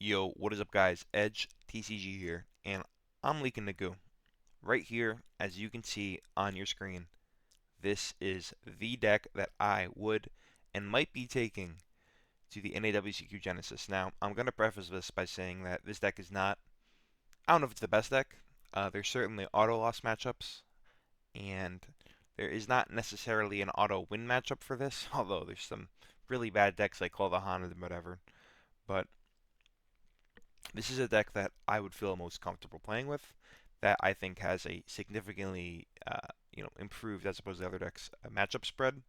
Yo, what is up guys? Edge TCG here, and I'm leaking the goo. Right here, as you can see on your screen, this is the deck that I would and might be taking to the NAWCQ Gensys. Now, I'm going to preface this by saying that this deck is not, I don't know if it's the best deck. There's certainly auto loss matchups, and there is not necessarily an auto win matchup for this, although there's some really bad decks like Call the Han and whatever. But this is a deck that I would feel most comfortable playing with, that I think has a significantly, improved as opposed to other decks matchup spread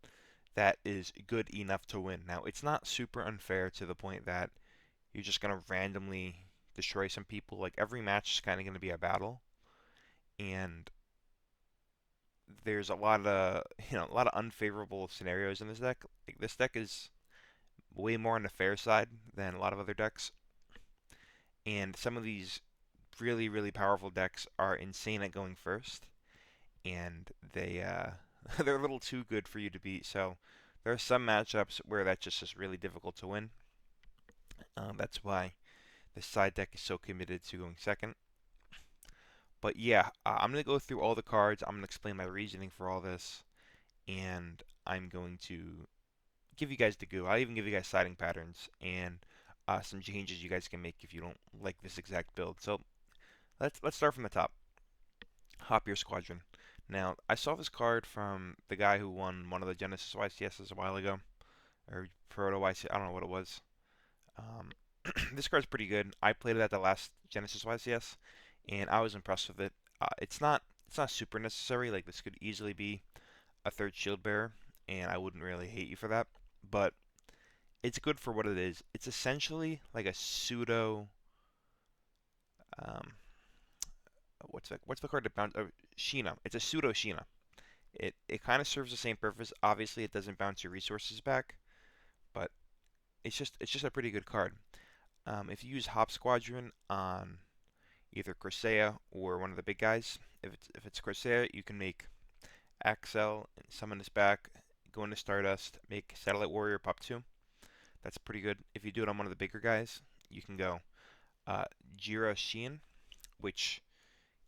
that is good enough to win. Now, it's not super unfair to the point that you're just gonna randomly destroy some people. Like every match is kind of gonna be a battle, and there's a lot of a lot of unfavorable scenarios in this deck. Like this deck is way more on the fair side than a lot of other decks, and some of these really powerful decks are insane at going first, and they're a little too good for you to beat. So there are some matchups where that's just really difficult to win. That's why the side deck is so committed to going second. But yeah, I'm gonna go through all the cards. I'm gonna explain my reasoning for all this, and I'm going to give you guys the goo. I'll even give you guys siding patterns and some changes you guys can make if you don't like this exact build. So let's start from the top. Hop Your Squadron. Now, I saw this card from the guy who won one of the Genesis YCSs a while ago, or Proto YCS, I don't know what it was. Um, this card's pretty good. I played it at the last Genesis YCS, and I was impressed with it. It's not super necessary. Like this could easily be a third shield bearer, and I wouldn't really hate you for that. But it's good for what it is. It's essentially like a pseudo. Um, what's the card that bounce? Sheena. It's a pseudo Sheena. It kind of serves the same purpose. Obviously, it doesn't bounce your resources back, but it's just a pretty good card. If you use Hop Squadron on either Corsair or one of the big guys, if it's Corsair, you can make Axel and summon this back, go into Stardust, make Satellite Warrior pop 2. That's pretty good. If you do it on one of the bigger guys, you can go uh, Jira Sheen, which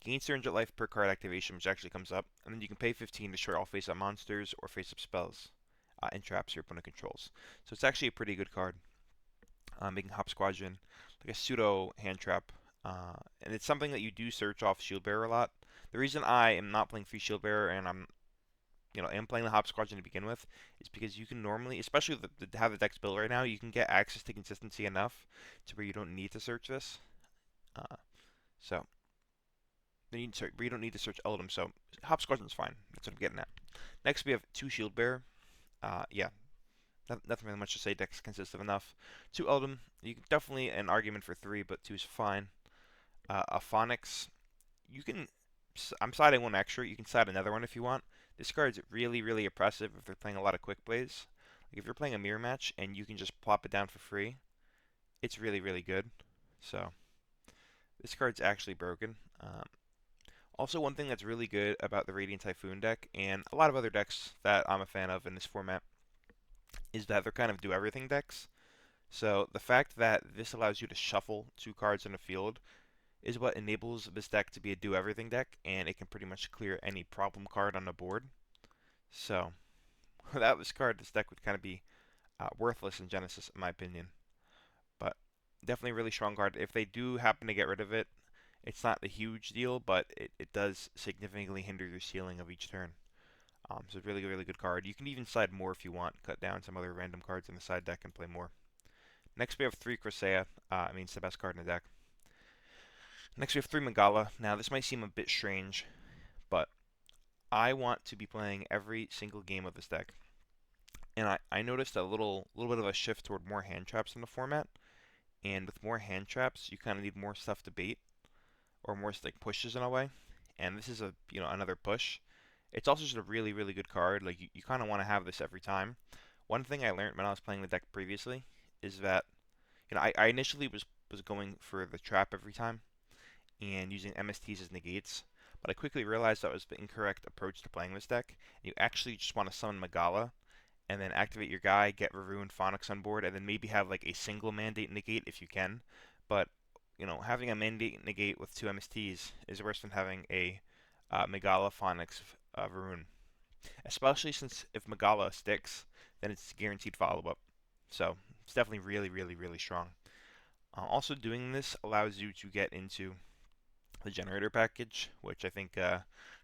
gains 300 life per card activation, which actually comes up, and then you can pay 15 to destroy all face-up monsters or face-up spells and traps your opponent controls. So it's actually a pretty good card. Making Hop Squadron like a pseudo hand trap, and it's something that you do search off Shield Bearer a lot. The reason I am not playing free Shield Bearer and am playing the Hop Squadron to begin with is because you can normally, especially how the deck's built right now, you can get access to consistency enough to where you don't need to search this. Uh, so you don't need to search Eldom, so Hop Squadron's fine. That's what I'm getting at. Next, we have two Shield Bearer. Yeah, nothing really much to say. Decks consist of enough. Two Eldom. You can definitely an argument for three, but two is fine. A Phonics. You can. I'm siding one extra. You can side another one if you want. This card's really oppressive if they're playing a lot of quick plays. Like if you're playing a mirror match and you can just plop it down for free, it's really good. So this card's actually broken. Also, one thing that's really good about the Radiant Typhoon deck, and a lot of other decks that I'm a fan of in this format, is that they're kind of do-everything decks. So the fact that this allows you to shuffle two cards in the field is what enables this deck to be a do-everything deck, and it can pretty much clear any problem card on the board. So without this card, this deck would kind of be worthless in Genesis, in my opinion. But definitely a really strong card. If they do happen to get rid of it, it's not a huge deal, but it does significantly hinder your ceiling of each turn. So it's really good card. You can even side more if you want. Cut down some other random cards in the side deck and play more. Next we have three Corsair. It's the best card in the deck. Next we have three Magala. Now this might seem a bit strange, but I want to be playing every single game of this deck. And I noticed a little bit of a shift toward more hand traps in the format. And with more hand traps, you kind of need more stuff to bait, or more like pushes in a way. And this is another push. It's also just a really good card. Like you kind of want to have this every time. One thing I learned when I was playing the deck previously is that I initially was going for the trap every time and using MSTs as negates, but I quickly realized that was the incorrect approach to playing this deck. You actually just want to summon Magala and then activate your guy, get Ruru and Phonix on board, and then maybe have like a single mandate negate if you can. but having a mandate negate with two MSTs is worse than having a Megala Phonics Varun. Especially since if Megala sticks, then it's guaranteed follow-up. So it's definitely really, really, really strong. Also, doing this allows you to get into the generator package, which I think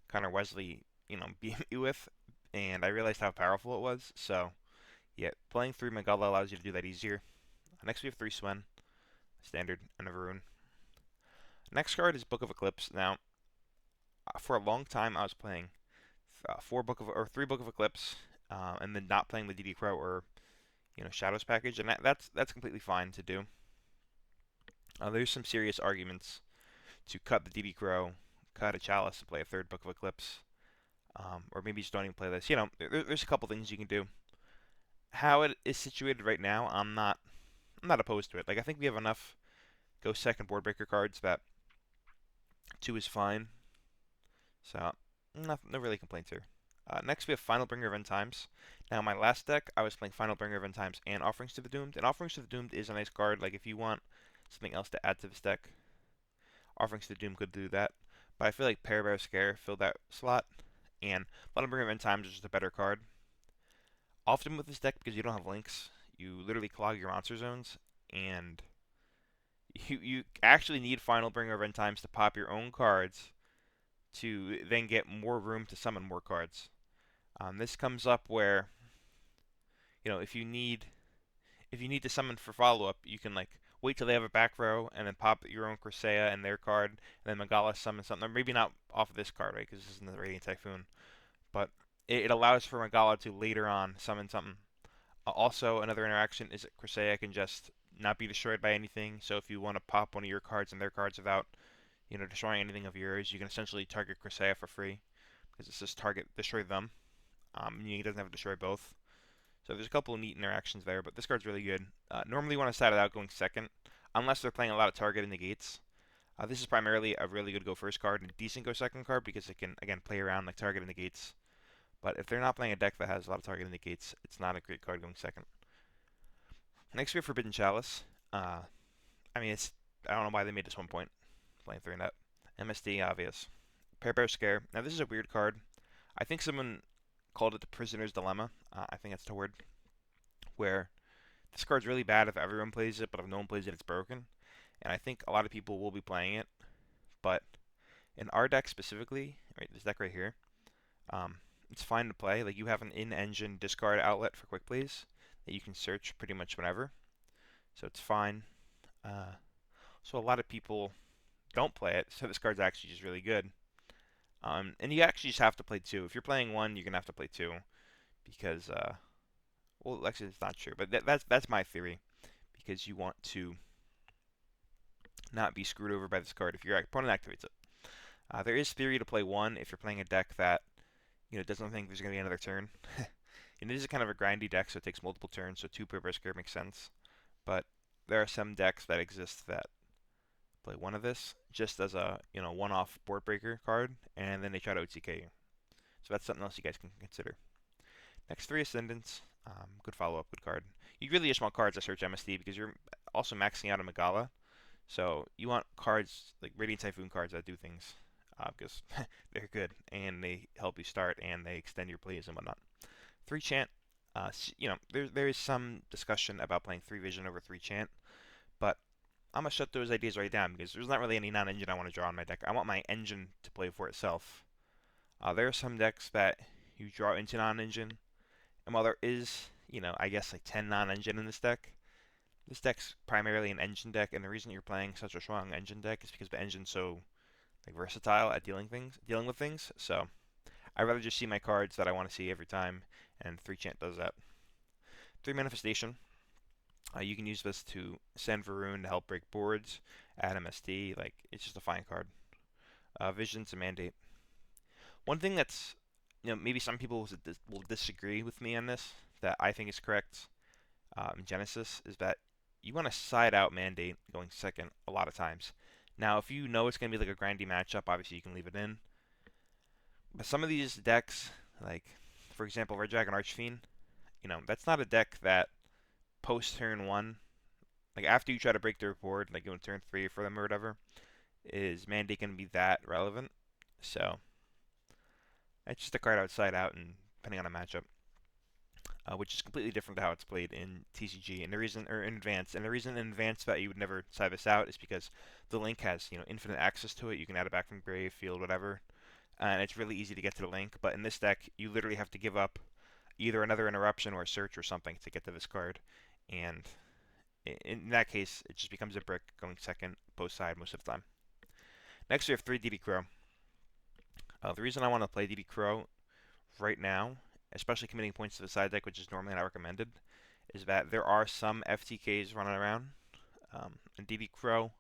Connor Wesley, beat me with, and I realized how powerful it was. So yeah, playing 3 Megala allows you to do that easier. Next we have 3 Swen, standard, and a Varun. Next card is Book of Eclipse. Now, for a long time I was playing 3 Book of Eclipse, and then not playing the DD Crow or Shadows package, and that's completely fine to do. There's some serious arguments to cut the DD Crow, cut a Chalice, and play a 3rd Book of Eclipse, or maybe just don't even play this. There's a couple things you can do. How it is situated right now, I'm not opposed to it. Like I think we have enough Go second board breaker cards that 2 is fine. So no really complaints here. Next we have Final Bringer of End Times. Now my last deck I was playing Final Bringer of End Times and Offerings to the Doomed. And Offerings to the Doomed is a nice card. Like if you want something else to add to this deck, Offerings to the Doomed could do that. But I feel like Parabear Scare filled that slot, and Final Bringer of End Times is just a better card. Often with this deck, because you don't have links, you literally clog your monster zones, and you actually need Final Bringer of End Times to pop your own cards to then get more room to summon more cards. This comes up where if you need to summon for follow up, you can like wait till they have a back row and then pop your own Corsair and their card, and then Megala summon something. Or maybe not off of this card, right? Because this isn't the Radiant Typhoon, but it allows for Megala to later on summon something. Also, another interaction is that Corsair can just not be destroyed by anything. So if you want to pop one of your cards and their cards without destroying anything of yours, you can essentially target Corsair for free because it says target destroy them. He doesn't have to destroy both. So there's a couple of neat interactions there, but this card's really good. Normally you want to start it out going second, unless they're playing a lot of target negates. This is primarily a really good go first card and a decent go second card because it can, again, play around like target negates. But if they're not playing a deck that has a lot of target negates, it's not a great card going second. Next we have Forbidden Chalice. I don't know why they made this 1 point. Playing 3 net. MSD, obvious. Parabear Scare. Now this is a weird card. I think someone called it the Prisoner's Dilemma. I think that's the word. Where this card's really bad if everyone plays it, but if no one plays it, it's broken. And I think a lot of people will be playing it. But in our deck specifically, right, this deck right here, it's fine to play. Like you have an in-engine discard outlet for quick plays that you can search pretty much whenever. So it's fine. So a lot of people don't play it, so this card's actually just really good. And you actually just have to play 2. If you're playing 1, you're gonna have to play 2 because well, actually it's not true, but that's my theory because you want to not be screwed over by this card if your opponent activates it. There is theory to play 1 if you're playing a deck that doesn't think there's gonna be another turn. And this is kind of a grindy deck, so it takes multiple turns, so 2 per Berserker makes sense. But there are some decks that exist that play 1 of this just as a one-off board breaker card, and then they try to OTK you. So that's something else you guys can consider. Next 3 Ascendants, good follow-up, good card. You really just want cards that search MSD because you're also maxing out a Megala, so you want cards like Radiant Typhoon cards that do things because they're good and they help you start and they extend your plays and whatnot. 3 Chant, there is some discussion about playing 3 Vision over 3 Chant, but I'm going to shut those ideas right down because there's not really any non-engine I want to draw on my deck. I want my engine to play for itself. There are some decks that you draw into non-engine, and while there is, I guess like 10 non-engine in this deck's primarily an engine deck, and the reason you're playing such a strong engine deck is because the engine's so like versatile at dealing with things. So I'd rather just see my cards that I want to see every time, and 3 Chant does that. 3 Manifestation. You can use this to send Varun to help break boards, add MSD, like, it's just a fine card. Vision's a mandate. One thing that's, maybe some people will disagree with me on this, that I think is correct in Gensys, is that you want to side out mandate going second a lot of times. Now, if you know it's going to be like a grindy matchup, obviously you can leave it in. But some of these decks, like, for example, Red Dragon Archfiend, that's not a deck that post turn 1 like after you try to break their board, like you want turn 3 for them or whatever, is Mandate going to be that relevant? So it's just a card outside out and depending on a matchup, which is completely different to how it's played in TCG. And the reason, or in Advanced, and the reason in Advanced that you would never side this out is because the link has infinite access to it. You can add it back from grave, field, whatever, and it's really easy to get to the link. But in this deck, you literally have to give up either another interruption or a search or something to get to this card, and in that case, it just becomes a brick going second post side most of the time. Next, we have 3 DD Crow. The reason I want to play DD Crow right now, especially committing points to the side deck, which is normally not recommended, is that there are some FTKs running around, and DD Crow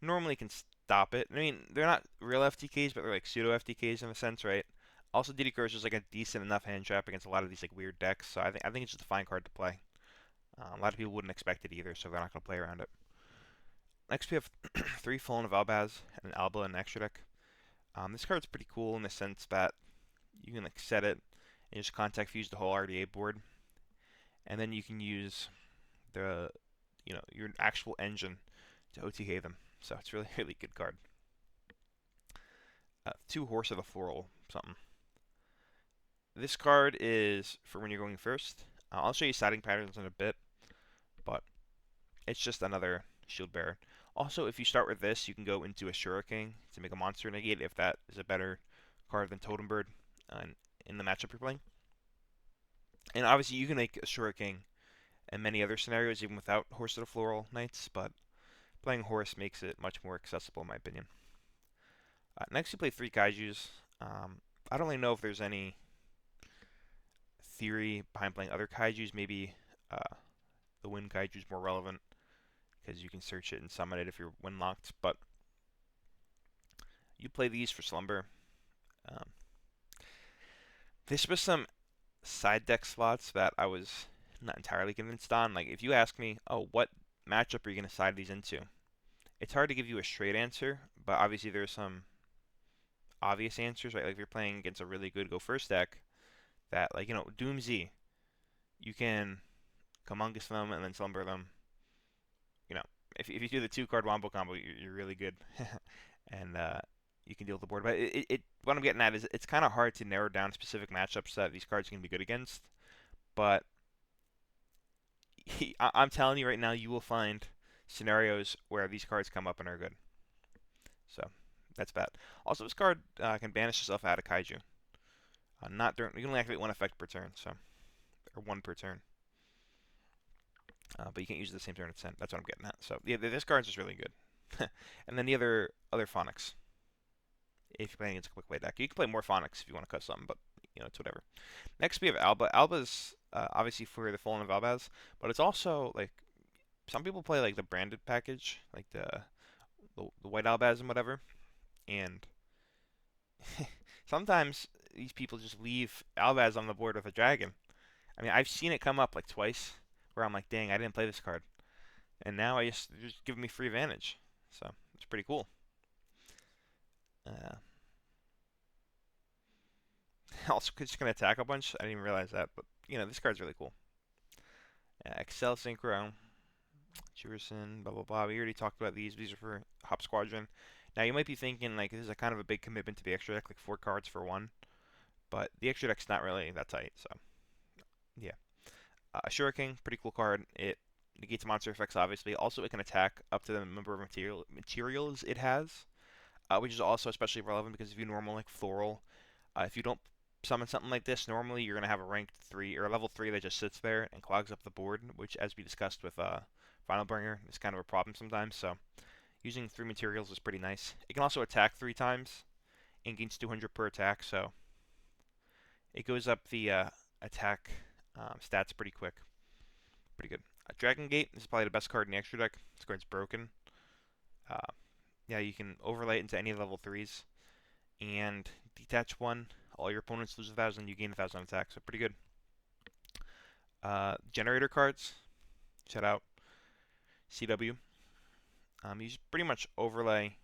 normally can stop it. I mean, they're not real FTKs, but they're like pseudo FTKs in a sense, right? Also, DD Crow is just like a decent enough hand trap against a lot of these like weird decks, so I think it's just a fine card to play. A lot of people wouldn't expect it either, so they're not going to play around it. Next, we have 3 Fallen of Albaz and an Alba in an extra deck. This card's pretty cool in the sense that you can like set it and just contact fuse the whole RDA board, and then you can use the your actual engine to OTK them. So it's really really good card. 2 Horse of the Floral something. This card is for when you're going first. I'll show you siding patterns in a bit, but it's just another shield bearer. Also, if you start with this, you can go into a Shuriken to make a monster negate if that is a better card than Totem Bird in the matchup you're playing. And obviously, you can make a Shuriken in many other scenarios even without Horse of the Floral Knights, but playing Horse makes it much more accessible in my opinion. Next, you play 3 Kaijus. I don't really know if there's any theory behind playing other Kaijus. Maybe the Wind Kaiju is more relevant because you can search it and summon it if you're wind locked. But you play these for Slumber. Um, there's just some side deck slots that I was not entirely convinced on. Like if you ask me, oh, what matchup are you going to side these into? It's hard to give you a straight answer, but obviously there's some obvious answers, right? Like if you're playing against a really good go first deck, that like Doom Z, you can Humongous them and then Slumber them. You know, if you do the 2 card wombo combo, you're really good, and you can deal with the board. But what I'm getting at is it's kind of hard to narrow down specific matchups that these cards can be good against. But I'm telling you right now, you will find scenarios where these cards come up and are good. So that's bad. Also, this card can banish itself out of Kaiju. Not during. You can only activate 1 effect per turn, so or 1 per turn. But you can't use it the same turn it's sent. That's what I'm getting at. So yeah, this card's just really good. And then the other phonics. If you're playing against a quick play deck, you can play more phonics if you want to cut something, but it's whatever. Next we have Alba. Alba's obviously for the Fallen of Albaz, but it's also like some people play like the branded package, like the white Albaz and whatever. And sometimes these people just leave Albaz on the board with a dragon. I mean, I've seen it come up like twice where I'm like, dang, I didn't play this card, and now they're just giving me free advantage. So it's pretty cool. Uh, also, just gonna attack a bunch. I didn't even realize that, but this card's really cool. Excel Synchro, Jurison, blah blah blah. We already talked about these. These are for Hop Squadron. Now you might be thinking like this is a kind of a big commitment to the extra deck, like 4 cards for 1, but the extra deck's not really that tight. So yeah, Shuriken, pretty cool card. It negates monster effects, obviously. Also, it can attack up to the number of materials it has, which is also especially relevant because if you normal like Floral, if you don't summon something like this, normally you're going to have a ranked 3 or a level 3 that just sits there and clogs up the board, which, as we discussed with Final Bringer, is kind of a problem sometimes. So using 3 materials is pretty nice. It can also attack 3 times and gains 200 per attack, so it goes up the attack stats pretty quick. Pretty good. Dragon Gate is probably the best card in the extra deck. This card's broken. Uh, yeah, you can overlay it into any level 3s. And detach 1. All your opponents lose 1,000. You gain 1,000 attack. So pretty good. Generator cards. Shout out CW. You just pretty much overlay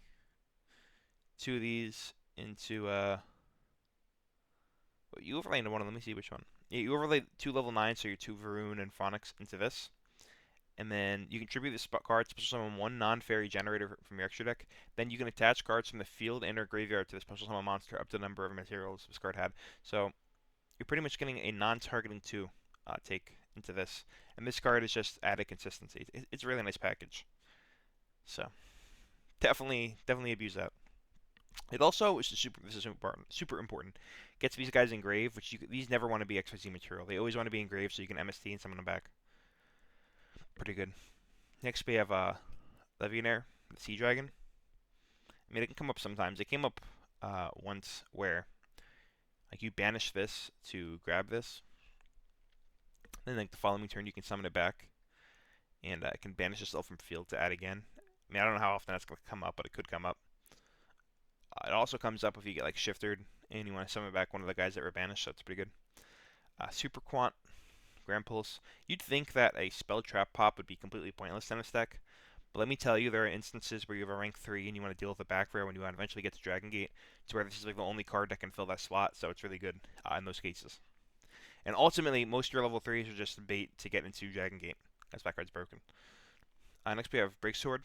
2 of these into you overlay into one of them. Let me see which one. Yeah, you overlay 2 level 9, so your 2 Varun and Phonics into this. and then you contribute this card, special summon one non-fairy generator from your extra deck. Then you can attach cards from the field and or graveyard to the special summon monster up to the number of materials this card had. So you're pretty much getting a non-targeting 2 take into this. And this card is just added consistency. It's a really nice package. So definitely abuse that. It also is super important. Gets these guys engraved, which these never want to be XYZ material. They always want to be engraved so you can MST and summon them back. Pretty good. Next we have Legionnaire, the Sea Dragon. I mean, it can come up sometimes. It came up once where like you banish this to grab this, then like the following turn you can summon it back, and it can banish itself from field to add again. I mean, I don't know how often that's going to come up, but it could come up. It also comes up if you get like shifted and you want to summon back one of the guys that were banished, so that's pretty good. Super Quant, Grand Pulse. You'd think that a Spell Trap pop would be completely pointless in this deck, but let me tell you, there are instances where you have a rank 3 and you want to deal with the back row when you want to eventually get to Dragon Gate, to where this is like the only card that can fill that slot, so it's really good in those cases. And ultimately, most of your level 3s are just bait to get into Dragon Gate, as that card's broken. Next we have Break Sword.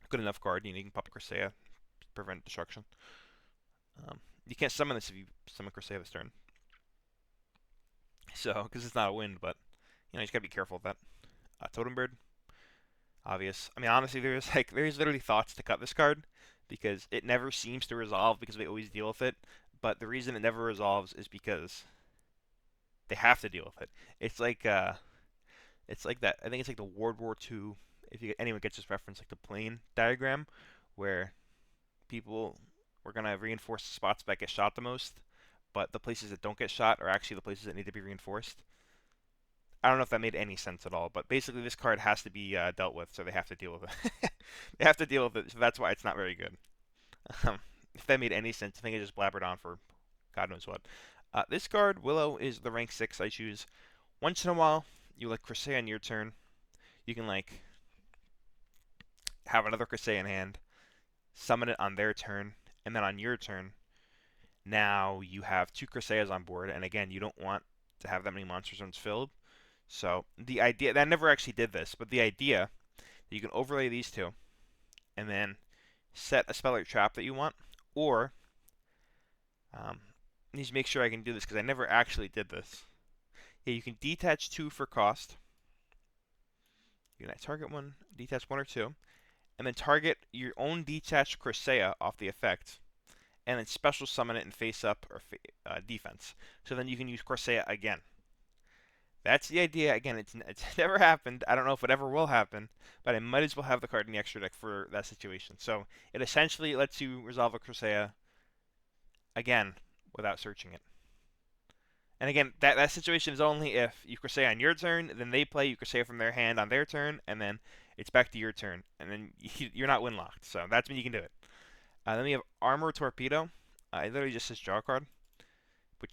Good enough card. You can pop Chrysaea, prevent destruction. You can't summon this if you summon Chrysaea this turn. So, because it's not a wind, but you just gotta be careful with that. Totem Bird, obvious. I mean, honestly, there's literally thoughts to cut this card because it never seems to resolve because they always deal with it. But the reason it never resolves is because they have to deal with it. It's like that. I think it's like the World War II. If anyone gets this reference, like the plane diagram, where people were gonna reinforce the spots that get shot the most, but the places that don't get shot are actually the places that need to be reinforced. I don't know if that made any sense at all, but basically this card has to be dealt with, so they have to deal with it. They have to deal with it, so that's why it's not very good. If that made any sense, I think I just blabbered on for God knows what. This card, Willow, is the rank 6 I choose. Once in a while, you like Crusade on your turn. You can like have another Crusade in hand, summon it on their turn, and then on your turn, now you have 2 Crusadas on board, and again, you don't want to have that many monster zones filled. So the idea, that I never actually did this, but the idea that you can overlay these two, and then set a spell or trap that you want, or I need to make sure I can do this because I never actually did this. Yeah, you can detach 2 for cost. You can target one, detach 1 or 2, and then target your own detached Crusea off the effect, and then special summon it in face up or defense. So then you can use Crusea again. That's the idea. Again, it's never happened. I don't know if it ever will happen, but I might as well have the card in the extra deck for that situation. So it essentially lets you resolve a Crusea again without searching it. And again, that situation is only if you Crusade on your turn, then they play, you Crusade from their hand on their turn, and then it's back to your turn, and then you're not win locked. So that's when you can do it. Then we have Armor Torpedo. It literally just says draw a card, which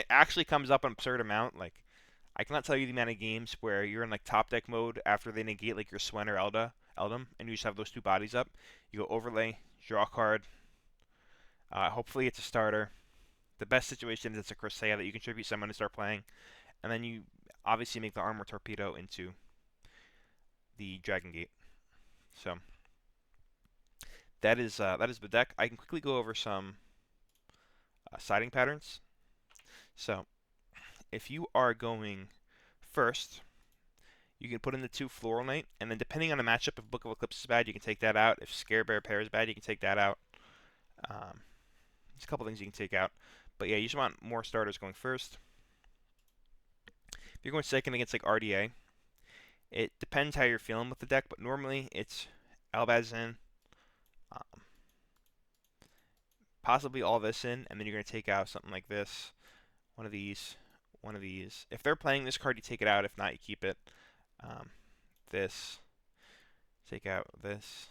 actually comes up an absurd amount. Like, I cannot tell you the amount of games where you're in like top deck mode after they negate like your Swen or Eldum, and you just have those 2 bodies up. You go overlay, draw a card. Hopefully it's a starter. The best situation is it's a Crusade that you contribute someone to start playing, and then you obviously make the Armor Torpedo into the Dragon Gate. So that is the deck. I can quickly go over some siding patterns. So if you are going first, you can put in the 2 Floral Knight, and then depending on the matchup, if Book of Eclipse is bad, you can take that out. If Scarebear Pair is bad, you can take that out. There's a couple things you can take out. But yeah, you just want more starters going first. If you're going second against like RDA, it depends how you're feeling with the deck, but normally it's Albazin, possibly all this in, and then you're going to take out something like this, one of these, one of these. If they're playing this card, you take it out. If not, you keep it. This, take out this.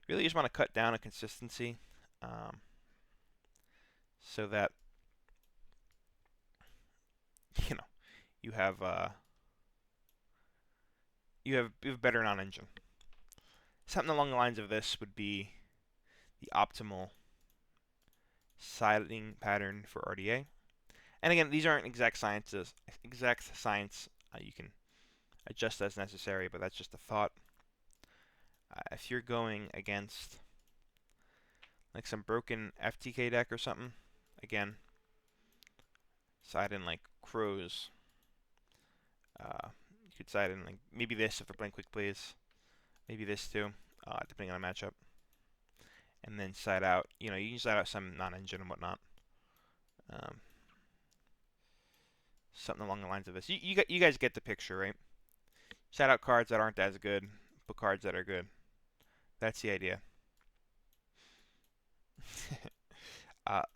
You really just want to cut down on consistency, so that you have better non-engine. Something along the lines of this would be the optimal siding pattern for RDA. And again, these aren't exact science. You can adjust as necessary, but that's just a thought. If you're going against like some broken FTK deck or something, again, side in like crows. You could side in like maybe this if they're playing quick plays, maybe this too, depending on a matchup. And then side out, you can side out some non-engine and whatnot. Um, Something along the lines of this. You guys get the picture, right? Side out cards that aren't as good, put cards that are good. That's the idea.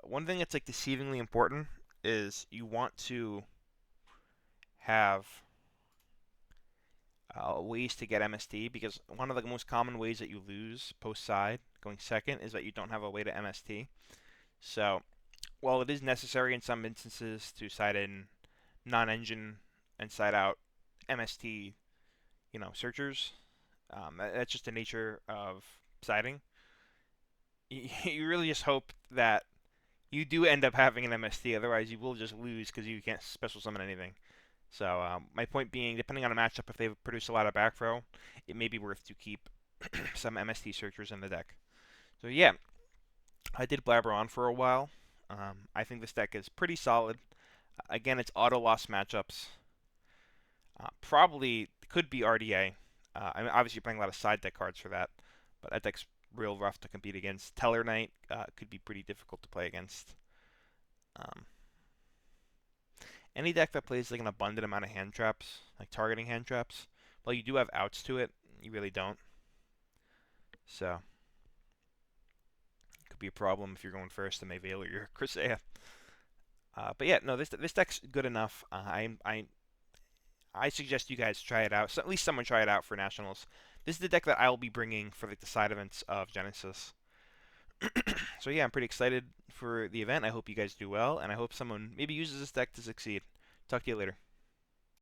One thing that's like deceivingly important is you want to have ways to get MST, because one of the most common ways that you lose post side going second is that you don't have a way to MST. So while it is necessary in some instances to side in non-engine and side out MST, searchers, that's just the nature of siding. You really just hope that you do end up having an MST, otherwise you will just lose because you can't special summon anything. So my point being, depending on a matchup, if they produce a lot of back row, it may be worth to keep some MST searchers in the deck. So yeah, I did blabber on for a while. I think this deck is pretty solid. Again, it's auto loss matchups. Probably could be RDA. I mean, obviously you're playing a lot of side deck cards for that, but that deck's real rough to compete against. Teller Knight could be pretty difficult to play against. Um, any deck that plays like an abundant amount of hand traps, like targeting hand traps, well, you do have outs to it. You really don't. So it could be a problem if you're going first and they Veil or your Crisea. But yeah, no, this deck's good enough. I suggest you guys try it out. So at least someone try it out for nationals. This is the deck that I'll be bringing for like the side events of Gensys. So yeah, I'm pretty excited for the event. I hope you guys do well, and I hope someone maybe uses this deck to succeed. Talk to you later.